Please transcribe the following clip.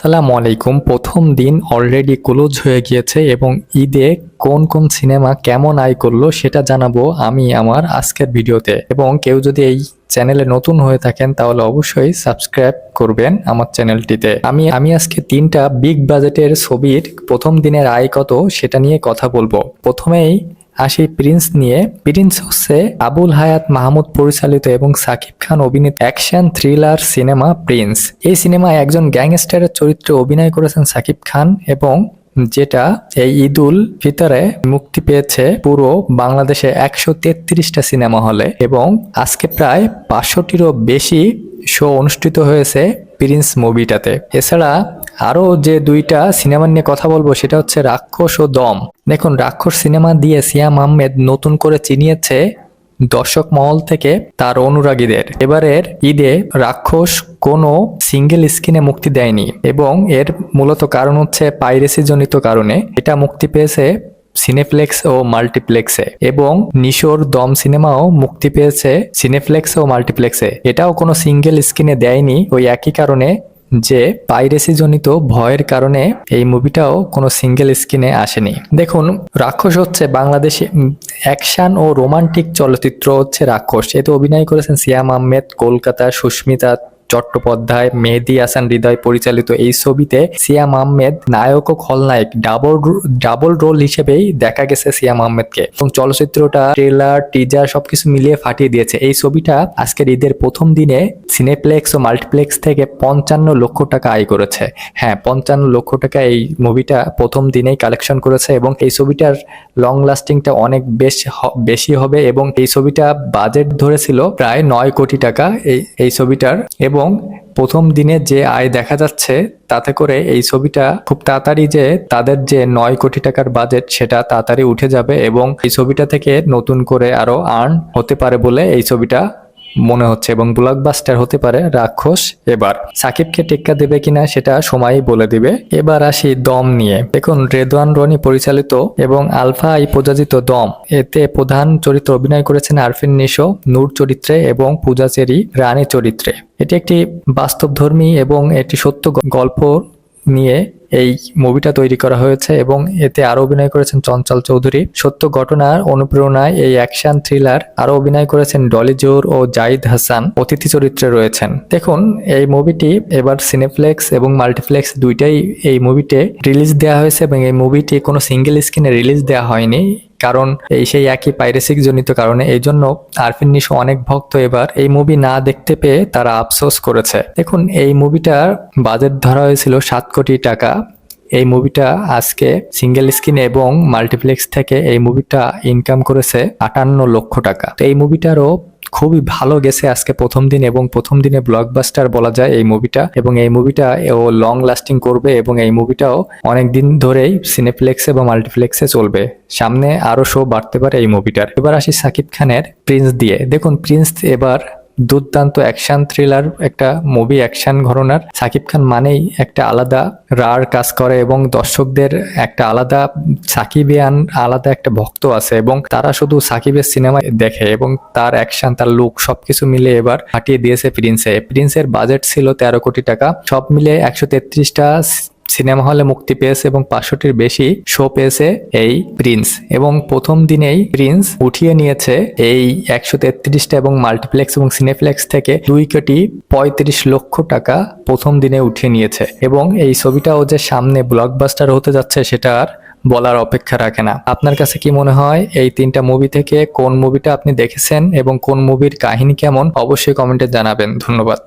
আসসালামু আলাইকুম। প্রথম দিন অলরেডি ক্লোজ হয়ে গিয়েছে এবং ঈদে কোন কোন সিনেমা কেমন আয় করলো সেটা জানাবো আমি আমার আজকের ভিডিওতে। এবং কেউ যদি এই চ্যানেলে নতুন হয়ে থাকেন তাহলে অবশ্যই সাবস্ক্রাইব করবেন আমার চ্যানেলটিতে। আমি আজকে তিনটা বিগ বাজেটের ছবির প্রথম দিনের আয় কত সেটা নিয়ে কথা বলবো। প্রথমেই আসি প্রিন্স নিয়ে। প্রিন্স হচ্ছে আবুল হায়াত মাহমুদ পরিচালিত এবং সাকিব খান অভিনীত অ্যাকশন থ্রিলার সিনেমা প্রিন্স। এই সিনেমায় একজন গ্যাংস্টারের চরিত্রে অভিনয় করেছেন সাকিব খান এবং যেটা এই ঈদুল ফিতরে মুক্তি পেয়েছে পুরো বাংলাদেশে 133টা সিনেমা হলে এবং আজকে প্রায় 500টিরও বেশি শো অনুষ্ঠিত হয়েছে প্রিন্স মুভিটাতে। এছাড়া আরো যে দুইটা সিনেমা নিয়ে কথা বলবো সেটা হচ্ছে রাক্ষস ও দম। দেখুন, রাক্ষস সিনেমা দিয়ে সিয়াম আহমেদ নতুন করে চিনিয়েছে দর্শক মহল থেকে তার অনুরাগীদের। এবারের ঈদে রাক্ষস কোনো সিঙ্গেল স্ক্রিনে মুক্তি দেয়নি এবং এর মূলত কারণ হচ্ছে পাইরেসি জনিত কারণে। এটা মুক্তি পেয়েছে সিনেপ্লেক্স ও মাল্টিপ্লেক্সে এবং নিশোর দম সিনেমাও মুক্তি পেয়েছে সিনেপ্লেক্স ও মাল্টিপ্লেক্সে। এটাও কোনো সিঙ্গেল স্ক্রিনে দেয়নি ওই একই কারণে যে পাইরেসি জনিত ভয়ের কারণে এই মুভিটাও কোনো সিঙ্গেল স্ক্রিনে আসেনি। দেখুন, রাক্ষস হচ্ছে বাংলাদেশে অ্যাকশন ও রোমান্টিক চলচ্চিত্র হচ্ছে রাক্ষস। এতে অভিনয় করেছেন সিয়াম আহমেদ, কলকাতা, সুস্মিতা চট্টোপাধ্যায়, মেহেদী হাসান হৃদয় পরিচালিত এই ছবিতে সিয়াম আহমেদ নায়ক ও খলনায়ক ডাবল রোল হিসেবেই দেখা গেছে সিয়াম আহমেদকে এবং চলচ্চিত্রটা ট্রেলার টিজার সবকিছু মিলিয়ে ফাটিয়ে দিয়েছে। এই ছবিটা আজকের ঈদের প্রথম দিনে সিনেপ্লেক্স ও মাল্টিপ্লেক্স থেকে 55 লক্ষ টাকা আয় করেছে। হ্যাঁ, 55 লক্ষ টাকা এই মুভিটা প্রথম দিনেই কালেকশন করেছে এবং এই ছবিটার লং লাস্টিংটা অনেক বেশি হবে এবং এই ছবিটা বাজেট ধরেছিল প্রায় 9 কোটি টাকা এই ছবিটার। এবং প্রথম দিনে যে আয় দেখা যাচ্ছে তাতে করে এই ছবিটা খুব তাড়াতাড়ি যে তাদের যে 9 কোটি টাকার বাজেট সেটা তাড়াতাড়ি উঠে যাবে এবং এই ছবিটা থেকে নতুন করে আরো আর্ন হতে পারে বলে এই ছবিটা মনে হচ্ছে এবং ব্লকবাস্টার হতে পারে রাক্ষস। এবার সাকিবকে টেক্কা দেবে কিনা সেটা সময়ই বলে দিবে। এবার আসি দম নিয়ে। দেখুন, রেদওয়ান রনি পরিচালিত এবং আলফা আই প্রযোজিত দম, এতে প্রধান চরিত্রে অভিনয় করেছেন আরফিন নিশো নূর চরিত্রে এবং পূজা চেরি রানী চরিত্রে। এটি একটি বাস্তবধর্মী এবং একটি সত্য গল্প নিয়ে এই মুভিটা তৈরি করা হয়েছে এবং এতে আরো অভিনয় করেছেন চঞ্চল চৌধুরী। সত্য ঘটনার অনুপ্রেরণায় এই অ্যাকশন থ্রিলার আরো অভিনয় করেছেন ডলি জোহর ও জাহিদ হাসান অতিথি চরিত্রে রয়েছেন। দেখুন, এই মুভিটি এবার সিনেপ্লেক্স এবং মাল্টিপ্লেক্স দুইটাই এই মুভিতে রিলিজ দেওয়া হয়েছে এবং এই মুভিটি কোনো সিঙ্গেল স্ক্রিনে রিলিজ দেওয়া হয়নি কারণ সেই একই পাইরেসিক জনিত কারণে। এই জন্য আরফিন নিশো অনেক ভক্ত এবার এই মুভি না দেখতে পেয়ে তারা আফসোস করেছে। দেখুন, এই মুভিটার বাজেট ধরা হয়েছিল 7 কোটি টাকা। এই মুভিটা আজকে সিঙ্গেল স্ক্রিন এবং মাল্টিপ্লেক্স থেকে এই মুভিটা ইনকাম করেছে 58 লক্ষ টাকা। তো এই মুভিটারও খুবই ভালো গেছে আজকে প্রথম দিন এবং প্রথম দিনে ব্লকবাস্টার বলা যায় এই মুভিটা এবং এই মুভিটা ও লং লাস্টিং করবে এবং এই মুভিটাও অনেক দিন ধরেই সিনেপ্লেক্সে বা মাল্টিপ্লেক্সে চলবে। সামনে আরো শো বাড়তে পারে এই মুভিটার। এবার আসি সাকিব খানের প্রিন্স দিয়ে। দেখুন, প্রিন্স এবার দুর্দান্ত অ্যাকশন থ্রিলার একটা মুভি। অ্যাকশন ঘরানার সাকিব খান মানেই একটা আলাদা রার কাজ করে এবং দর্শকদের একটা আলাদা সাকিবিয়ান আলাদা একটা ভক্ত আছে এবং তারা শুধু সাকিবের সিনেমা দেখে এবং তার অ্যাকশন তার লুক সবকিছু মিলে এবার হাঁটিয়ে দিয়েছে প্রিন্সের বাজেট ছিল 13 কোটি টাকা। সব মিলে 133টা সিনেমা হলে মুক্তি পেয়েছে এবং 500টির বেশি শো পেয়েছে এই প্রিন্স এবং প্রথম দিনেই প্রিন্স উঠিয়ে নিয়েছে এই 133টা এবং মাল্টিপ্লেক্স এবং সিনেপ্লেক্স থেকে 2,35 লক্ষ টাকা প্রথম দিনে উঠিয়ে নিয়েছে এবং এই ছবিটাও যে সামনে ব্লকবাস্টার হতে যাচ্ছে সেটা আর বলার অপেক্ষা রাখে না। আপনার কাছে কি মনে হয় এই তিনটা মুভি থেকে কোন মুভিটা আপনি দেখেছেন এবং কোন মুভির কাহিনী কেমন অবশ্যই কমেন্টে জানাবেন। ধন্যবাদ।